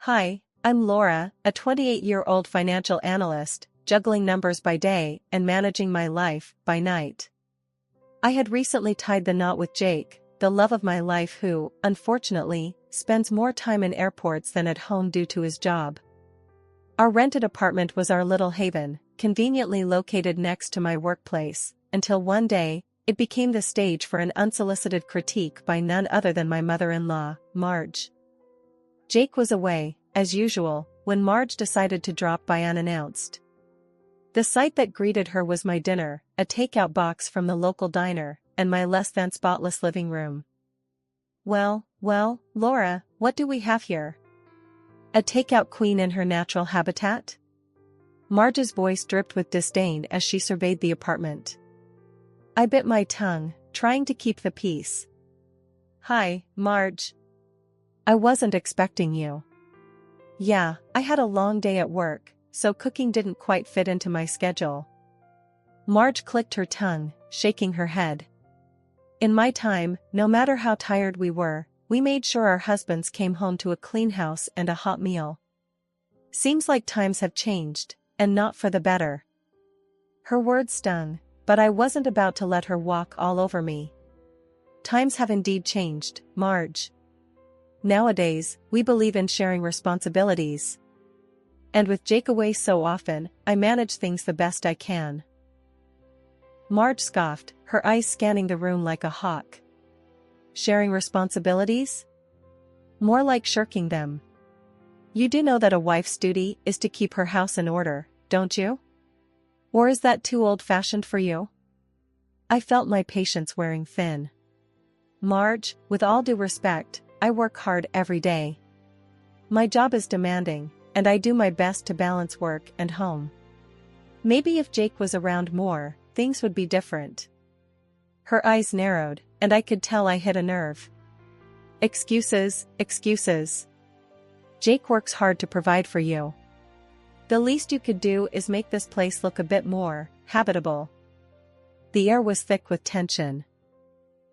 Hi, I'm Laura, a 28-year-old financial analyst, juggling numbers by day and managing my life by night. I had recently tied the knot with Jake, the love of my life who, unfortunately, spends more time in airports than at home due to his job. Our rented apartment was our little haven, conveniently located next to my workplace, until one day, it became the stage for an unsolicited critique by none other than my mother-in-law, Marge. Jake was away, as usual, when Marge decided to drop by unannounced. The sight that greeted her was my dinner, a takeout box from the local diner, and my less-than-spotless living room. Well, Laura, what do we have here? A takeout queen in her natural habitat? Marge's voice dripped with disdain as she surveyed the apartment. I bit my tongue, trying to keep the peace. Hi, Marge. I wasn't expecting you. Yeah, I had a long day at work, so cooking didn't quite fit into my schedule. Marge clicked her tongue, shaking her head. In my time, no matter how tired we were, we made sure our husbands came home to a clean house and a hot meal. Seems like times have changed, and not for the better. Her words stung, but I wasn't about to let her walk all over me. Times have indeed changed, Marge. Nowadays, we believe in sharing responsibilities. And with Jake away so often, I manage things the best I can. Marge scoffed, her eyes scanning the room like a hawk. Sharing responsibilities? More like shirking them. You do know that a wife's duty is to keep her house in order, don't you? Or is that too old-fashioned for you? I felt my patience wearing thin. Marge, with all due respect, I work hard every day. My job is demanding, and I do my best to balance work and home. Maybe if Jake was around more, things would be different. Her eyes narrowed, and I could tell I hit a nerve. Excuses. Jake works hard to provide for you. The least you could do is make this place look a bit more habitable. The air was thick with tension.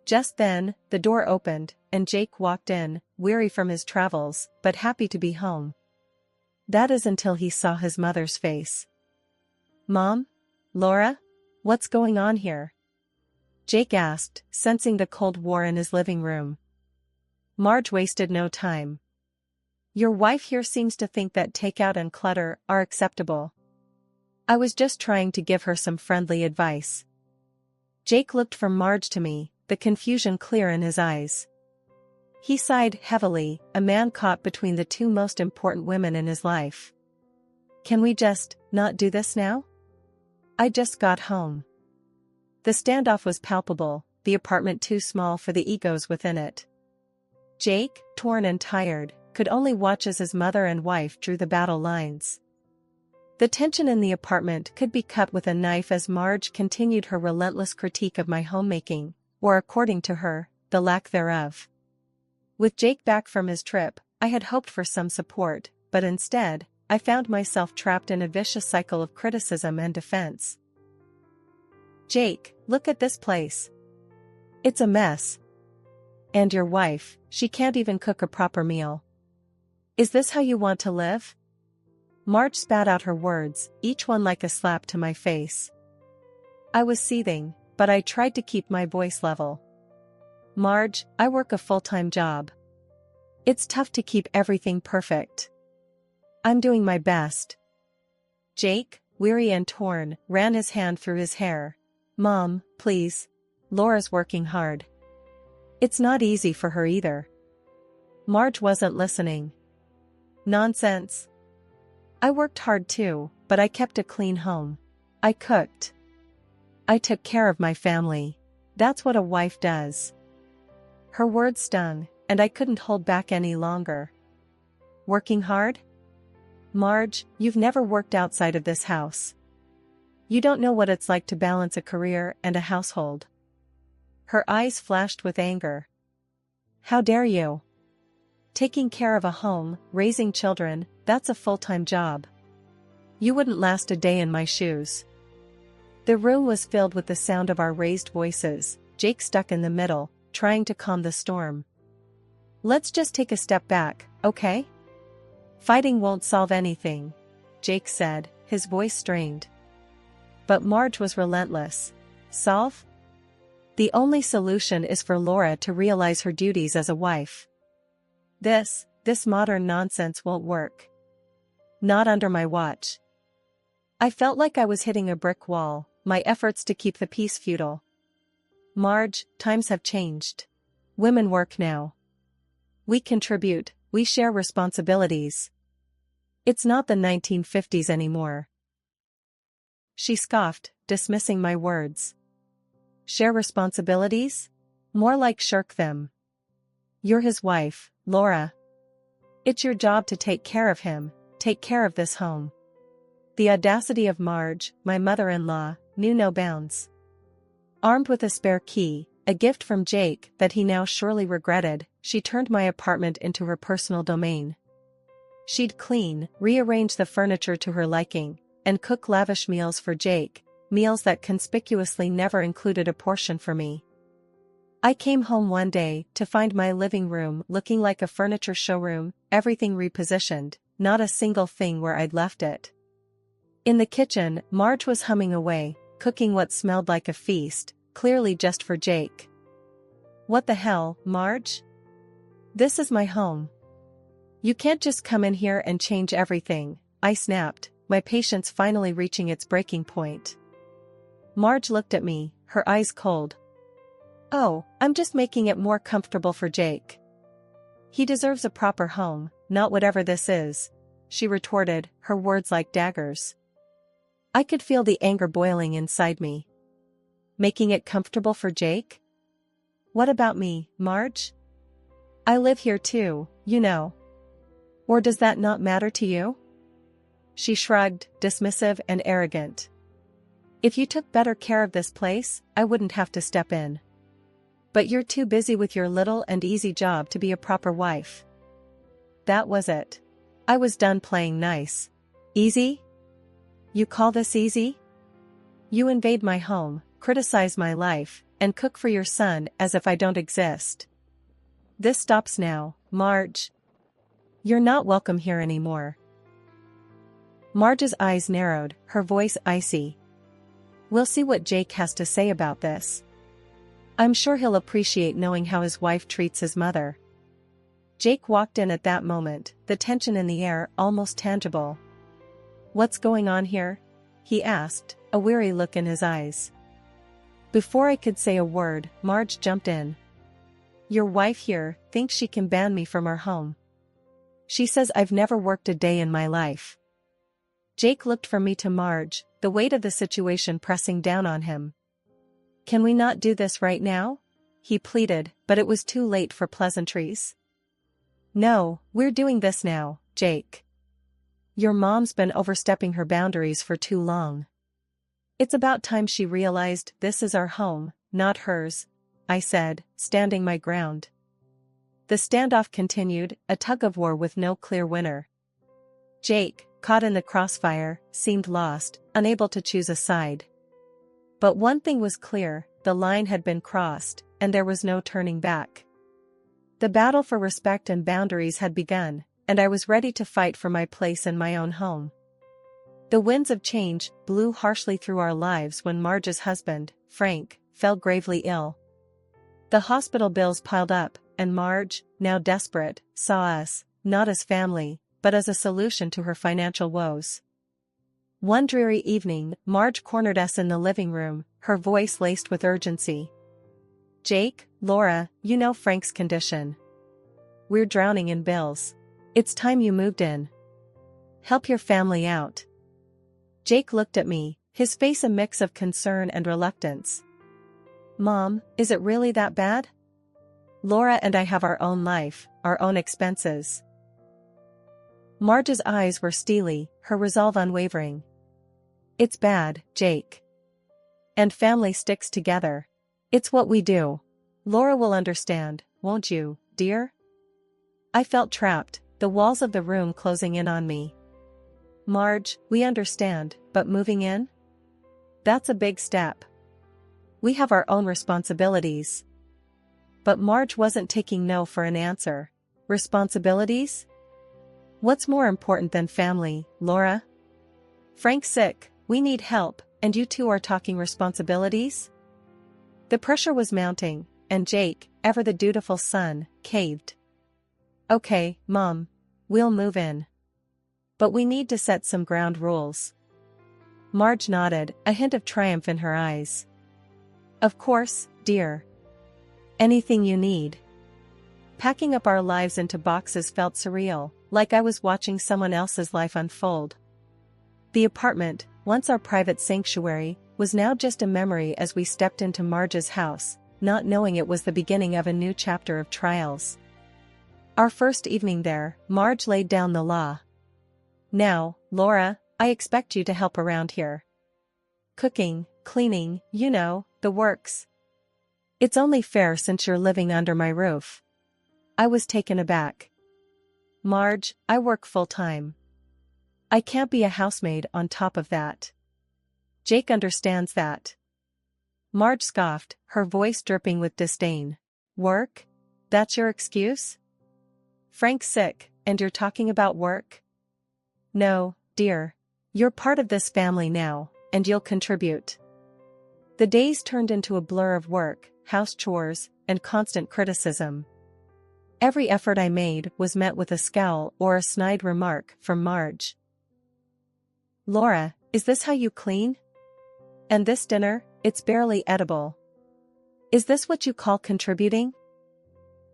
Just then, the door opened, and Jake walked in, weary from his travels, but happy to be home. That is until he saw his mother's face. Mom? Laura? What's going on here? Jake asked, sensing the Cold War in his living room. Marge wasted no time. Your wife here seems to think that takeout and clutter are acceptable. I was just trying to give her some friendly advice. Jake looked from Marge to me, the confusion clear in his eyes. He sighed heavily, a man caught between the two most important women in his life. Can we just not do this now? I just got home. The standoff was palpable, the apartment too small for the egos within it. Jake, torn and tired, could only watch as his mother and wife drew the battle lines. The tension in the apartment could be cut with a knife as Marge continued her relentless critique of my homemaking, or according to her, the lack thereof. With Jake back from his trip, I had hoped for some support, but instead, I found myself trapped in a vicious cycle of criticism and defense. Jake, look at this place. It's a mess. And your wife, she can't even cook a proper meal. Is this how you want to live? Marge spat out her words, each one like a slap to my face. I was seething, but I tried to keep my voice level. Marge, I work a full-time job. It's tough to keep everything perfect. I'm doing my best. Jake, weary and torn, ran his hand through his hair. Mom, please. Laura's working hard. It's not easy for her either. Marge wasn't listening. Nonsense. I worked hard too, but I kept a clean home. I cooked. I took care of my family. That's what a wife does. Her words stung, and I couldn't hold back any longer. Working hard? Marge, you've never worked outside of this house. You don't know what it's like to balance a career and a household. Her eyes flashed with anger. How dare you? Taking care of a home, raising children, that's a full-time job. You wouldn't last a day in my shoes. The room was filled with the sound of our raised voices, Jake stuck in the middle, trying to calm the storm. Let's just take a step back, okay? Fighting won't solve anything, Jake said, his voice strained. But Marge was relentless. Solve? The only solution is for Laura to realize her duties as a wife. This modern nonsense won't work. Not under my watch. I felt like I was hitting a brick wall, my efforts to keep the peace futile. Marge, times have changed. Women work now. We contribute, we share responsibilities. It's not the 1950s anymore. She scoffed, dismissing my words. Share responsibilities? More like shirk them. You're his wife, Laura. It's your job to take care of him, take care of this home. The audacity of Marge, my mother-in-law, knew no bounds. Armed with a spare key, a gift from Jake that he now surely regretted, she turned my apartment into her personal domain. She'd clean, rearrange the furniture to her liking, and cook lavish meals for Jake, meals that conspicuously never included a portion for me. I came home one day to find my living room looking like a furniture showroom, everything repositioned, not a single thing where I'd left it. In the kitchen, Marge was humming away, cooking what smelled like a feast, clearly just for Jake. What the hell, Marge? This is my home. You can't just come in here and change everything, I snapped, my patience finally reaching its breaking point. Marge looked at me, her eyes cold. Oh, I'm just making it more comfortable for Jake. He deserves a proper home, not whatever this is, she retorted, her words like daggers. I could feel the anger boiling inside me. Making it comfortable for Jake? What about me, Marge? I live here too, you know. Or does that not matter to you? She shrugged, dismissive and arrogant. If you took better care of this place, I wouldn't have to step in. But you're too busy with your little and easy job to be a proper wife. That was it. I was done playing nice. Easy? You call this easy? You invade my home, criticize my life, and cook for your son as if I don't exist. This stops now, Marge. You're not welcome here anymore. Marge's eyes narrowed, her voice icy. We'll see what Jake has to say about this. I'm sure he'll appreciate knowing how his wife treats his mother. Jake walked in at that moment, the tension in the air almost tangible. What's going on here? He asked, a weary look in his eyes. Before I could say a word, Marge jumped in. Your wife here thinks she can ban me from our home. She says I've never worked a day in my life. Jake looked from me to Marge, the weight of the situation pressing down on him. Can we not do this right now? He pleaded, but it was too late for pleasantries. No, we're doing this now, Jake. Your mom's been overstepping her boundaries for too long. It's about time she realized this is our home, not hers, I said, standing my ground. The standoff continued, a tug-of-war with no clear winner. Jake, caught in the crossfire, seemed lost, unable to choose a side. But one thing was clear, the line had been crossed, and there was no turning back. The battle for respect and boundaries had begun, and I was ready to fight for my place in my own home. The winds of change blew harshly through our lives when Marge's husband, Frank, fell gravely ill. The hospital bills piled up, and Marge, now desperate, saw us, not as family, but as a solution to her financial woes. One dreary evening, Marge cornered us in the living room, her voice laced with urgency. Jake, Laura, you know Frank's condition. We're drowning in bills. It's time you moved in. Help your family out. Jake looked at me, his face a mix of concern and reluctance. Mom, is it really that bad? Laura and I have our own life, our own expenses. Marge's eyes were steely, her resolve unwavering. It's bad, Jake. And family sticks together. It's what we do. Laura will understand, won't you, dear? I felt trapped, the walls of the room closing in on me. Marge, we understand, but moving in? That's a big step. We have our own responsibilities. But Marge wasn't taking no for an answer. Responsibilities? What's more important than family, Laura? Frank's sick, we need help, and you two are talking responsibilities? The pressure was mounting, and Jake, ever the dutiful son, caved. Okay, Mom. We'll move in. But we need to set some ground rules. Marge nodded, a hint of triumph in her eyes. Of course, dear. Anything you need. Packing up our lives into boxes felt surreal, like I was watching someone else's life unfold. The apartment, once our private sanctuary, was now just a memory as we stepped into Marge's house, not knowing it was the beginning of a new chapter of trials. Our first evening there, Marge laid down the law. Now, Laura, I expect you to help around here. Cooking, cleaning, you know, the works. It's only fair since you're living under my roof. I was taken aback. Marge, I work full-time. I can't be a housemaid on top of that. Jake understands that. Marge scoffed, her voice dripping with disdain. Work? That's your excuse? Frank's sick, and you're talking about work? No, dear. You're part of this family now, and you'll contribute. The days turned into a blur of work, house chores, and constant criticism. Every effort I made was met with a scowl or a snide remark from Marge. Laura, is this how you clean? And this dinner, it's barely edible. Is this what you call contributing?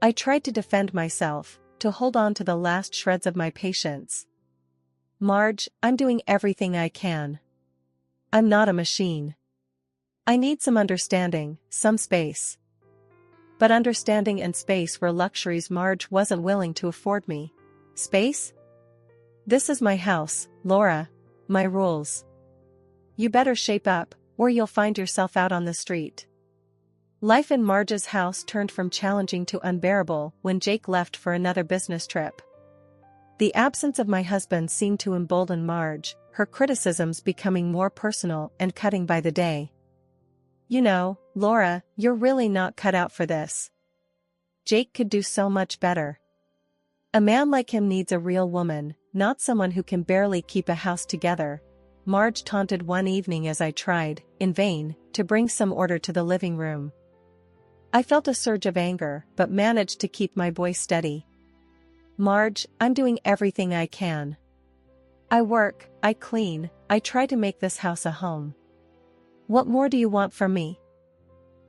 I tried to defend myself, to hold on to the last shreds of my patience. Marge, I'm doing everything I can. I'm not a machine. I need some understanding, some space. But understanding and space were luxuries Marge wasn't willing to afford me. Space? This is my house, Laura. My rules. You better shape up, or you'll find yourself out on the street. Life in Marge's house turned from challenging to unbearable when Jake left for another business trip. The absence of my husband seemed to embolden Marge, her criticisms becoming more personal and cutting by the day. You know, Laura, you're really not cut out for this. Jake could do so much better. A man like him needs a real woman, not someone who can barely keep a house together, Marge taunted one evening as I tried, in vain, to bring some order to the living room. I felt a surge of anger, but managed to keep my voice steady. Marge, I'm doing everything I can. I work, I clean, I try to make this house a home. What more do you want from me?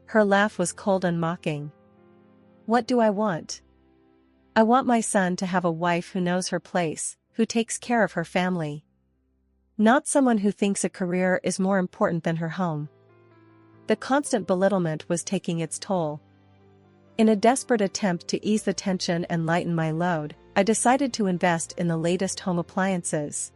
Her laugh was cold and mocking. What do I want? I want my son to have a wife who knows her place, who takes care of her family. Not someone who thinks a career is more important than her home. The constant belittlement was taking its toll. In a desperate attempt to ease the tension and lighten my load, I decided to invest in the latest home appliances.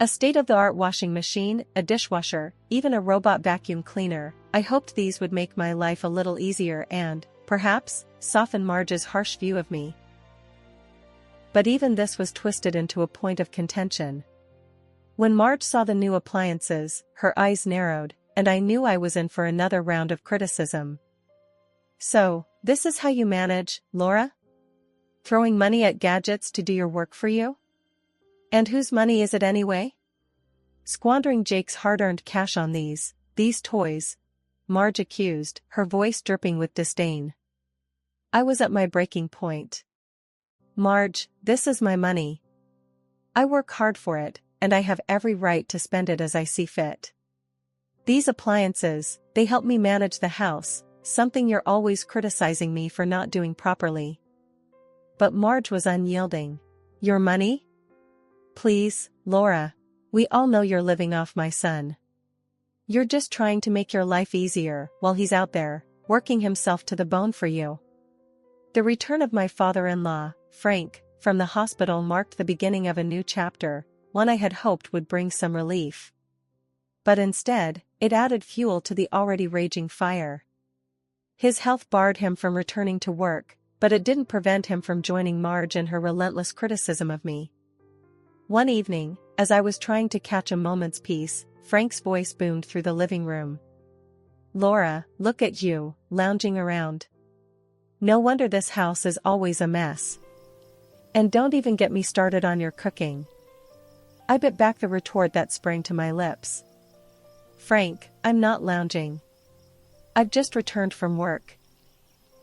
A state-of-the-art washing machine, a dishwasher, even a robot vacuum cleaner. I hoped these would make my life a little easier and, perhaps, soften Marge's harsh view of me. But even this was twisted into a point of contention. When Marge saw the new appliances, her eyes narrowed, and I knew I was in for another round of criticism. So, this is how you manage, Laura? Throwing money at gadgets to do your work for you? And whose money is it anyway? Squandering Jake's hard-earned cash on these toys, Marge accused, her voice dripping with disdain. I was at my breaking point. Marge, this is my money. I work hard for it, and I have every right to spend it as I see fit. These appliances, they help me manage the house, something you're always criticizing me for not doing properly. But Marge was unyielding. Your money? Please, Laura. We all know you're living off my son. You're just trying to make your life easier while he's out there, working himself to the bone for you. The return of my father-in-law, Frank, from the hospital marked the beginning of a new chapter, one I had hoped would bring some relief. But instead, it added fuel to the already raging fire. His health barred him from returning to work, but it didn't prevent him from joining Marge in her relentless criticism of me. One evening, as I was trying to catch a moment's peace, Frank's voice boomed through the living room. Laura, look at you, lounging around. No wonder this house is always a mess. And don't even get me started on your cooking. I bit back the retort that sprang to my lips. Frank, I'm not lounging. I've just returned from work.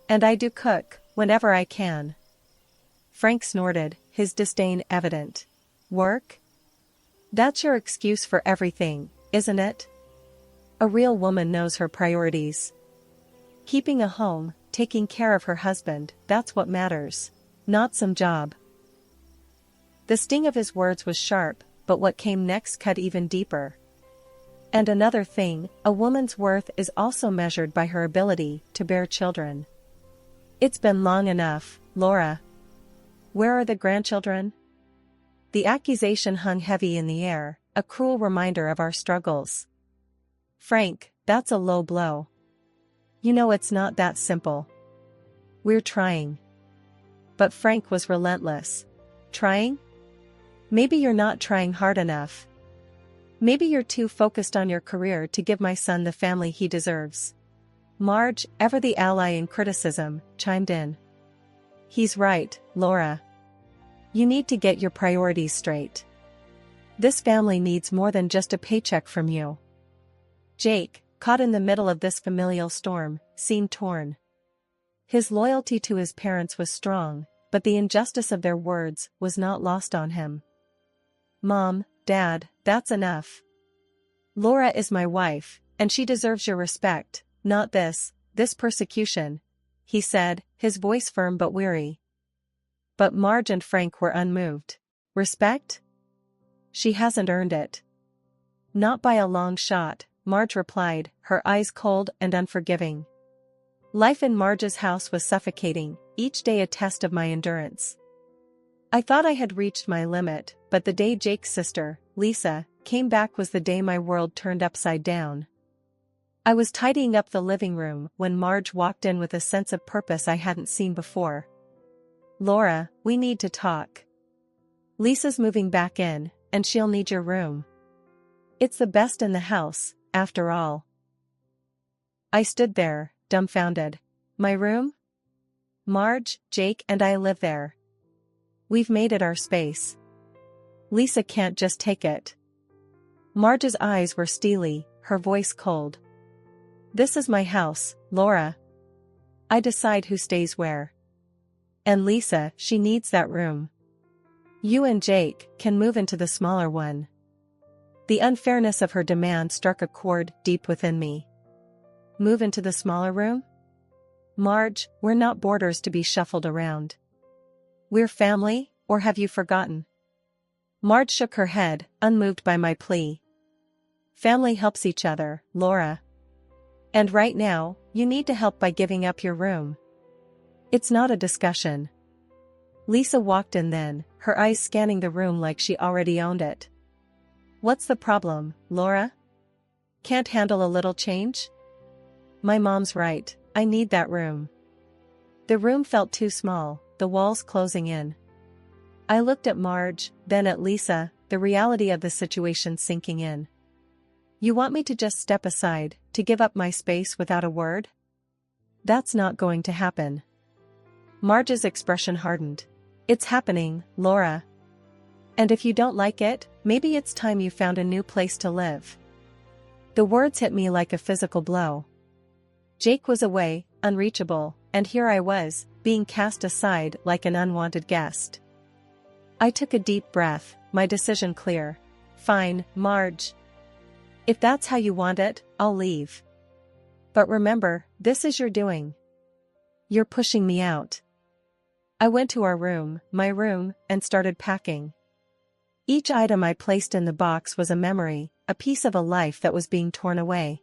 And I do cook, whenever I can. Frank snorted, his disdain evident. Work? That's your excuse for everything, isn't it? A real woman knows her priorities. Keeping a home, taking care of her husband, that's what matters. Not some job. The sting of his words was sharp, but what came next cut even deeper. And another thing, a woman's worth is also measured by her ability to bear children. It's been long enough, Laura. Where are the grandchildren? The accusation hung heavy in the air, a cruel reminder of our struggles. Frank, that's a low blow. You know it's not that simple. We're trying. But Frank was relentless. Trying? Maybe you're not trying hard enough. Maybe you're too focused on your career to give my son the family he deserves. Marge, ever the ally in criticism, chimed in. He's right, Laura. You need to get your priorities straight. This family needs more than just a paycheck from you. Jake, caught in the middle of this familial storm, seemed torn. His loyalty to his parents was strong, but the injustice of their words was not lost on him. Mom, Dad, that's enough. Laura is my wife, and she deserves your respect, not this persecution, he said, his voice firm but weary. But Marge and Frank were unmoved. Respect? She hasn't earned it. Not by a long shot, Marge replied, her eyes cold and unforgiving. Life in Marge's house was suffocating, each day a test of my endurance. I thought I had reached my limit, but the day Jake's sister, Lisa, came back was the day my world turned upside down. I was tidying up the living room when Marge walked in with a sense of purpose I hadn't seen before. Laura, we need to talk. Lisa's moving back in, and she'll need your room. It's the best in the house, after all. I stood there, dumbfounded. My room? Marge, Jake and I live there. We've made it our space. Lisa can't just take it. Marge's eyes were steely, her voice cold. This is my house, Laura. I decide who stays where. And Lisa, she needs that room. You and Jake can move into the smaller one. The unfairness of her demand struck a chord deep within me. Move into the smaller room? Marge, we're not boarders to be shuffled around. We're family, or have you forgotten? Marge shook her head, unmoved by my plea. Family helps each other, Laura. And right now, you need to help by giving up your room. It's not a discussion. Lisa walked in then, her eyes scanning the room like she already owned it. What's the problem, Laura? Can't handle a little change? My mom's right, I need that room. The room felt too small, the walls closing in. I looked at Marge, then at Lisa, the reality of the situation sinking in. You want me to just step aside, to give up my space without a word? That's not going to happen. Marge's expression hardened. It's happening, Laura. And if you don't like it, maybe it's time you found a new place to live. The words hit me like a physical blow. Jake was away, unreachable, and here I was, being cast aside like an unwanted guest. I took a deep breath, my decision clear. Fine, Marge. If that's how you want it, I'll leave. But remember, this is your doing. You're pushing me out. I went to our room, my room, and started packing. Each item I placed in the box was a memory, a piece of a life that was being torn away.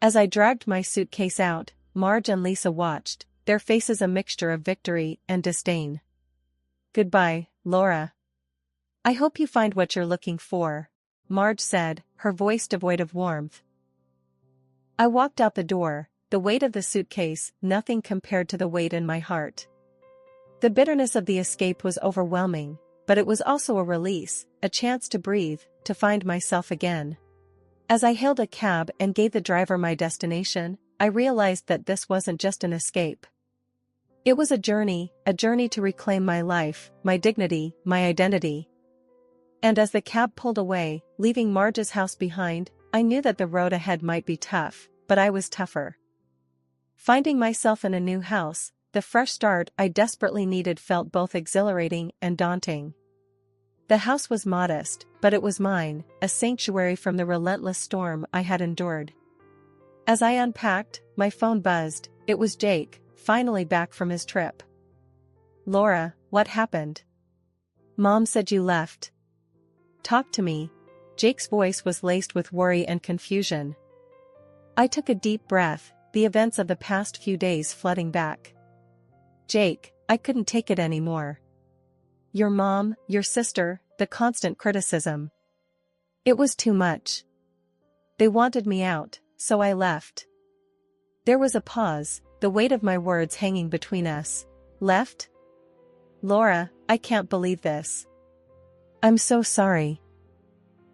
As I dragged my suitcase out, Marge and Lisa watched, their faces a mixture of victory and disdain. Goodbye, Laura. I hope you find what you're looking for, Marge said, her voice devoid of warmth. I walked out the door, the weight of the suitcase, nothing compared to the weight in my heart. The bitterness of the escape was overwhelming, but it was also a release, a chance to breathe, to find myself again. As I hailed a cab and gave the driver my destination, I realized that this wasn't just an escape. It was a journey to reclaim my life, my dignity, my identity. And as the cab pulled away, leaving Marge's house behind, I knew that the road ahead might be tough, but I was tougher. Finding myself in a new house, the fresh start I desperately needed felt both exhilarating and daunting. The house was modest, but it was mine, a sanctuary from the relentless storm I had endured. As I unpacked, my phone buzzed. It was Jake, finally back from his trip. "Laura, what happened? Mom said you left. Talk to me." Jake's voice was laced with worry and confusion. I took a deep breath, the events of the past few days flooding back. "Jake, I couldn't take it anymore. Your mom, your sister, the constant criticism. It was too much. They wanted me out, so I left." There was a pause, the weight of my words hanging between us. "Left? Laura, I can't believe this. I'm so sorry."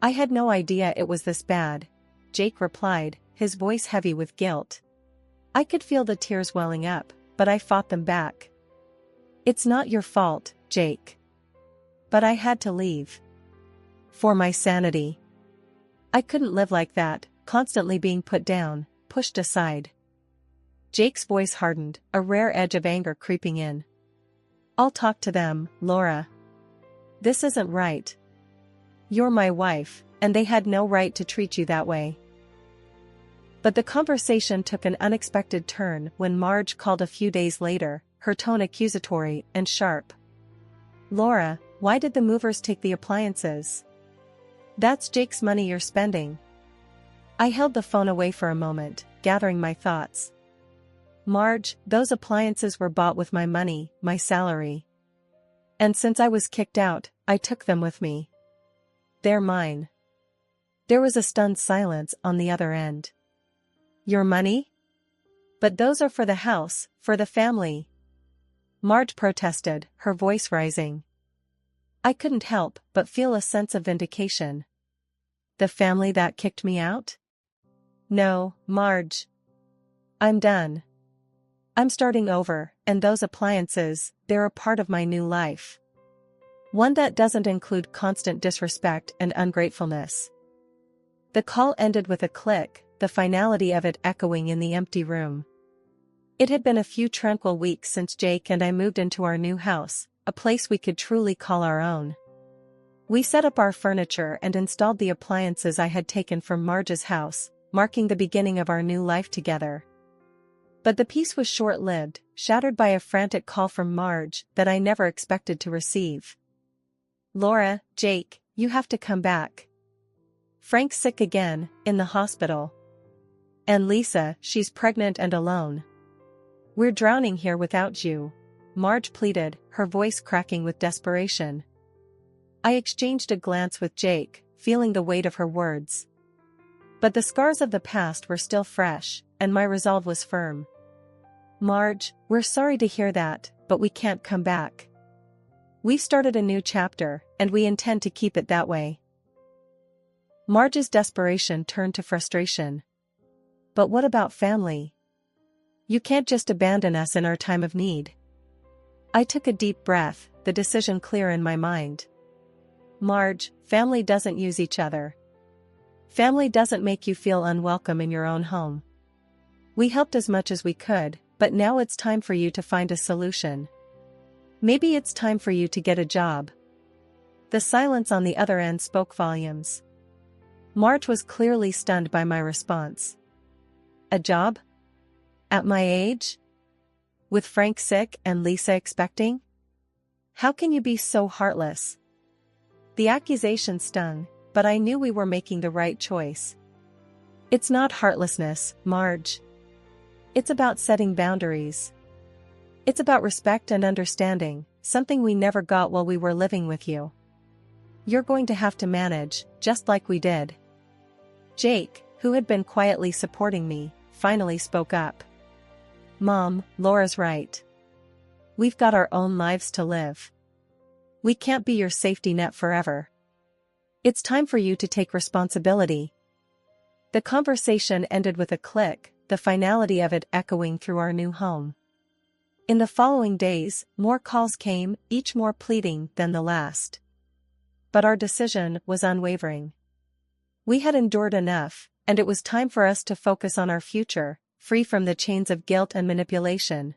"I had no idea it was this bad," Jake replied, his voice heavy with guilt. I could feel the tears welling up, but I fought them back. "It's not your fault, Jake. But I had to leave. For my sanity. I couldn't live like that, constantly being put down, pushed aside." Jake's voice hardened, a rare edge of anger creeping in. "I'll talk to them, Laura. This isn't right. You're my wife, and they had no right to treat you that way." But the conversation took an unexpected turn when Marge called a few days later, her tone accusatory and sharp. "Laura, why did the movers take the appliances? That's Jake's money you're spending." I held the phone away for a moment, gathering my thoughts. "Marge, those appliances were bought with my money, my salary. And since I was kicked out, I took them with me. They're mine." There was a stunned silence on the other end. "Your money? But those are for the house, for the family," Marge protested, her voice rising. I couldn't help but feel a sense of vindication. "The family that kicked me out? No, Marge. I'm done. I'm starting over, and those appliances, they're a part of my new life. One that doesn't include constant disrespect and ungratefulness." The call ended with a click, the finality of it echoing in the empty room. It had been a few tranquil weeks since Jake and I moved into our new house, a place we could truly call our own. We set up our furniture and installed the appliances I had taken from Marge's house, marking the beginning of our new life together. But the peace was short-lived, shattered by a frantic call from Marge that I never expected to receive. "Laura, Jake, you have to come back. Frank's sick again, in the hospital. And Lisa, she's pregnant and alone. We're drowning here without you," Marge pleaded, her voice cracking with desperation. I exchanged a glance with Jake, feeling the weight of her words. But the scars of the past were still fresh, and my resolve was firm. "Marge, we're sorry to hear that, but we can't come back. We've started a new chapter, and we intend to keep it that way." Marge's desperation turned to frustration. "But what about family? You can't just abandon us in our time of need." I took a deep breath, the decision clear in my mind. "Marge, family doesn't use each other. Family doesn't make you feel unwelcome in your own home. We helped as much as we could, but now it's time for you to find a solution. Maybe it's time for you to get a job." The silence on the other end spoke volumes. Marge was clearly stunned by my response. "A job? At my age? With Frank sick and Lisa expecting? How can you be so heartless?" The accusation stung, but I knew we were making the right choice. "It's not heartlessness, Marge. It's about setting boundaries. It's about respect and understanding, something we never got while we were living with you. You're going to have to manage, just like we did." Jake, who had been quietly supporting me, finally spoke up. "Mom, Laura's right. We've got our own lives to live. We can't be your safety net forever. It's time for you to take responsibility." The conversation ended with a click, the finality of it echoing through our new home. In the following days, more calls came, each more pleading than the last. But our decision was unwavering. We had endured enough, and it was time for us to focus on our future, free from the chains of guilt and manipulation.